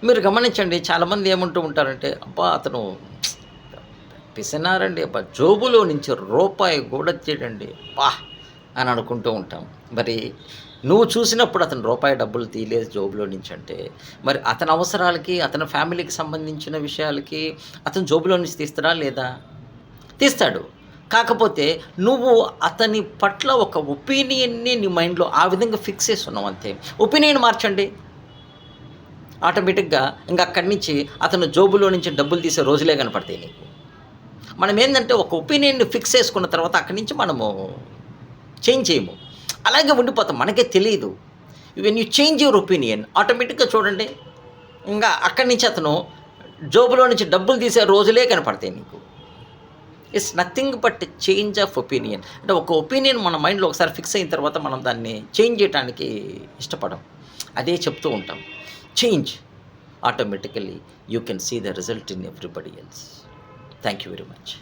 మీరు గమనించండి చాలామంది ఏమంటూ ఉంటారంటే, అబ్బా! అతను పిసినారండి. అబ్బా! జోబులో నుంచి రూపాయి కూడా తీయడండి. అబ్బా! అని అనుకుంటూ ఉంటాం. మరి నువ్వు చూసినప్పుడు అతను రూపాయి డబ్బులు తీయలేదు జోబులో నుంచి అంటే, మరి అతని అవసరాలకి, అతని ఫ్యామిలీకి సంబంధించిన విషయాలకి అతను జోబులో నుంచి తీస్తాడా లేదా? తీస్తాడు. కాకపోతే నువ్వు అతని పట్ల ఒక ఒపీనియన్‌ని నీ మైండ్‌లో ఆ విధంగా ఫిక్స్ చేసున్నావు అంతే. ఒపీనియన్ మార్చండి. ఆటోమేటిక్‌గా ఇంక అక్కడి నుంచి అతను జోబులో నుంచి డబ్బులు తీసే రోజులే కనపడతాయి నీకు. మనమేందంటే ఒక ఒపీనియన్‌ని ఫిక్స్ చేసుకున్న తర్వాత అక్కడి నుంచి మనము చేంజ్ చేయము. అలాగే ఉండిపోతాం. మనకే తెలీదు. When you change your opinion ఆటోమేటిక్‌గా చూడండి. ఇంగా అక్కడి నుంచి అతను జోబులో నుంచి డబ్బులు తీసే రోజులే కనపడతాయి నీకు. It's nothing but change of opinion. అంటే ఒక ఒపీనియన్ మన మైండ్‌లో ఒకసారి ఫిక్స్ అయిన తర్వాత మనం దాన్ని చేంజ్ చేయటానికి ఇష్టపడం. అదే చెప్తూ ఉంటాం. Change automatically you can see the result in everybody else. Thank you very much.